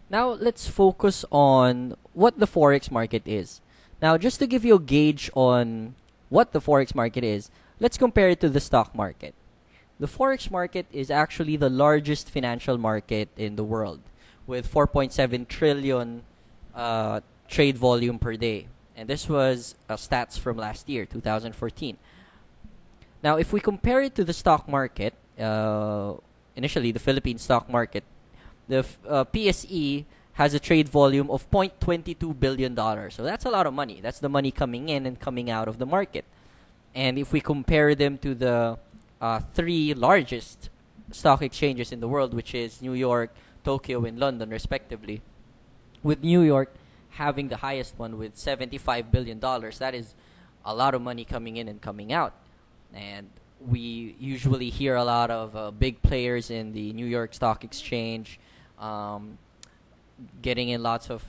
Now let's focus on what the Forex market is. Now, just to give you a gauge on what the Forex market is, let's compare it to the stock market. The Forex market is actually the largest financial market in the world, with 4.7 trillion trade volume per day. And this was stats from last year, 2014. Now, if we compare it to the stock market, initially the Philippine stock market, the PSE has a trade volume of $0.22 billion. So that's a lot of money. That's the money coming in and coming out of the market. And if we compare them to the three largest stock exchanges in the world, which is New York, Tokyo, and London, respectively, with New York having the highest one with $75 billion, that is a lot of money coming in and coming out. And we usually hear a lot of big players in the New York Stock Exchange getting in lots of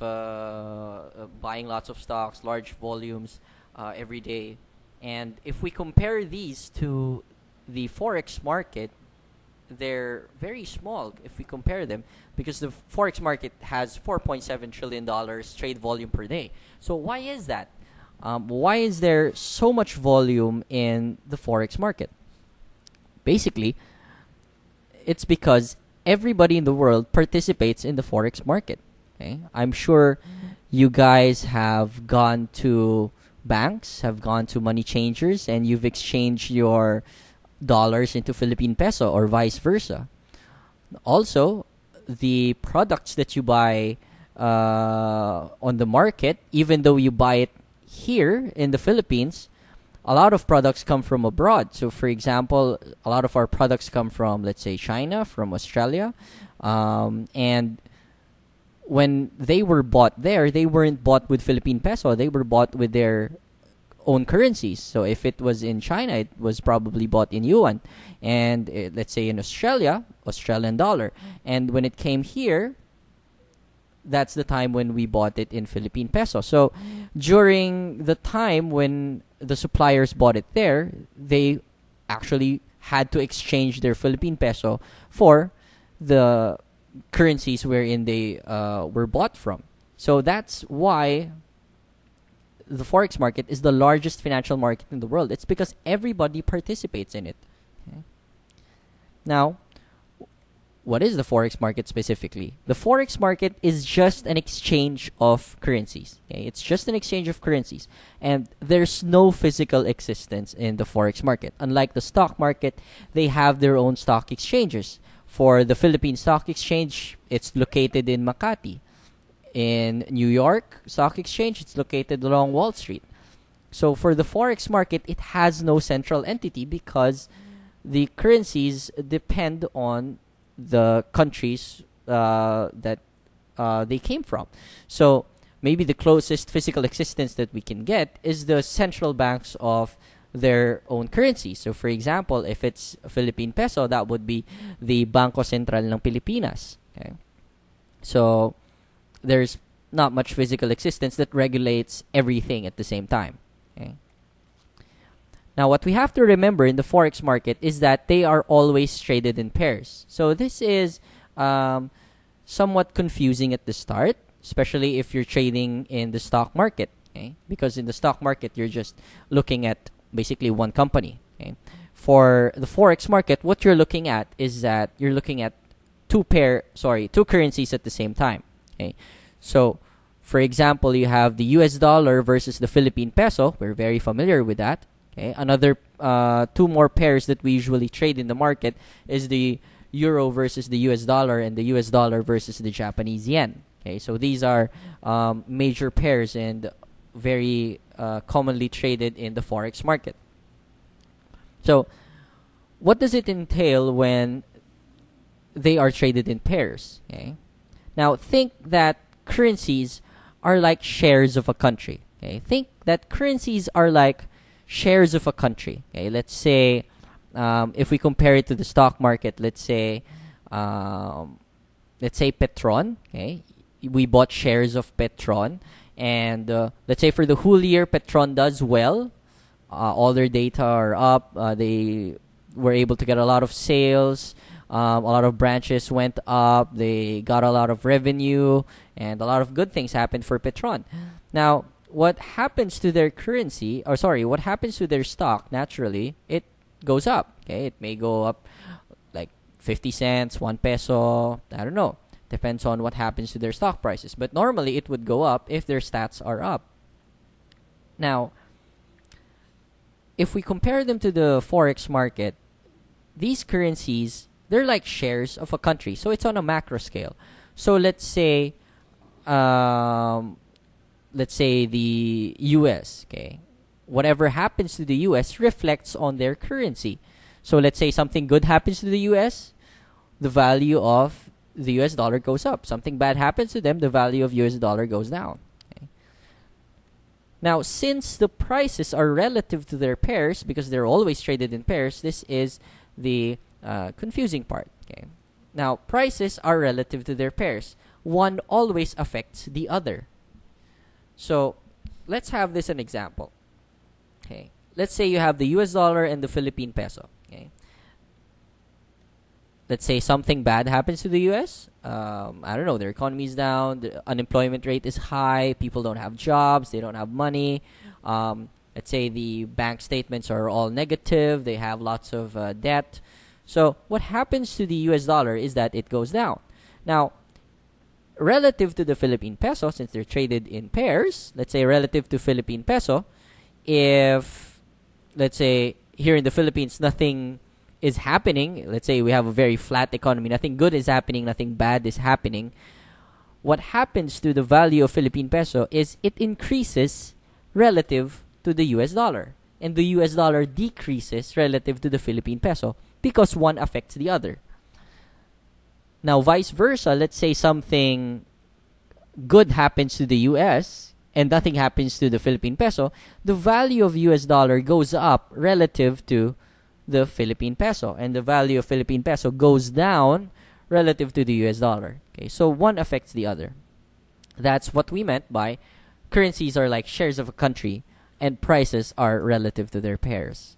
buying lots of stocks, large volumes every day. And if we compare these to the Forex market, they're very small if we compare them, because the Forex market has $4.7 trillion trade volume per day. So why is that? Why is there so much volume in the Forex market? Basically, it's because everybody in the world participates in the Forex market. Okay? I'm sure you guys have gone to banks, have gone to money changers, and you've exchanged your dollars into Philippine peso or vice versa. Also, the products that you buy on the market, even though you buy it here in the Philippines, a lot of products come from abroad. So, for example, a lot of our products come from, let's say, China, from Australia. And when they were bought there, they weren't bought with Philippine peso. They were bought with their own currencies. So if it was in China, it was probably bought in yuan. And let's say in Australia, Australian dollar. And when it came here, that's the time when we bought it in Philippine peso. So during the time when the suppliers bought it there, they actually had to exchange their Philippine peso for the currencies wherein they were bought from. So that's why the Forex market is the largest financial market in the world. It's because everybody participates in it. Okay? Now, what is the Forex market specifically? The Forex market is just an exchange of currencies. Okay? It's just an exchange of currencies. And there's no physical existence in the Forex market. Unlike the stock market, they have their own stock exchanges. For the Philippine Stock Exchange, it's located in Makati. In New York Stock Exchange, it's located along Wall Street. So for the Forex market, it has no central entity because the currencies depend on the countries that they came from. So maybe the closest physical existence that we can get is the central banks of their own currency. So for example, if it's Philippine peso, that would be the Bangko Sentral ng Pilipinas. Okay? So there's not much physical existence that regulates everything at the same time. Okay? Now, what we have to remember in the Forex market is that they are always traded in pairs. So this is somewhat confusing at the start, especially if you're trading in the stock market. Okay? Because in the stock market, you're just looking at basically one company. Okay? For the Forex market, what you're looking at is that you're looking at two currencies at the same time. Okay? So, for example, you have the US dollar versus the Philippine peso. We're very familiar with that. Okay? Another two more pairs that we usually trade in the market is the euro versus the US dollar and the US dollar versus the Japanese yen. Okay? So these are major pairs and very commonly traded in the Forex market. So, what does it entail when they are traded in pairs? Okay? Now, think that currencies are like shares of a country. Okay? Think that currencies are like shares of a country. Okay? Let's say, if we compare it to the stock market, let's say Petron. Okay? We bought shares of Petron. And let's say for the whole year, Petron does well. All their data are up. They were able to get a lot of sales. A lot of branches went up. They got a lot of revenue, and a lot of good things happened for Petron. Now, what happens to their currency, or sorry, what happens to their stock? Naturally, it goes up. Okay, it may go up like 50 cents, 1 peso. I don't know. Depends on what happens to their stock prices. But normally, it would go up if their stats are up. Now, if we compare them to the Forex market, these currencies, they're like shares of a country. So it's on a macro scale. So let's say the US, okay? Whatever happens to the US reflects on their currency. So let's say something good happens to the US, the value of the US dollar goes up. Something bad happens to them, the value of US dollar goes down. Okay? Now, since the prices are relative to their pairs, because they're always traded in pairs, this is the confusing part. Okay? Now, prices are relative to their pairs. One always affects the other. So, let's have this an example. Okay, let's say you have the US dollar and the Philippine peso. Okay, let's say something bad happens to the US. I don't know, their economy is down, the unemployment rate is high, people don't have jobs, they don't have money. Let's say the bank statements are all negative, they have lots of debt. So, what happens to the US dollar is that it goes down. Now, relative to the Philippine peso, since they're traded in pairs, let's say relative to Philippine peso, if, let's say, here in the Philippines, nothing is happening, let's say we have a very flat economy, nothing good is happening, nothing bad is happening, what happens to the value of Philippine peso is it increases relative to the US dollar. And the US dollar decreases relative to the Philippine peso because one affects the other. Now, vice versa, let's say something good happens to the US and nothing happens to the Philippine peso, the value of US dollar goes up relative to the Philippine peso, and the value of Philippine peso goes down relative to the US dollar. Okay, so one affects the other. That's what we meant by currencies are like shares of a country and prices are relative to their pairs.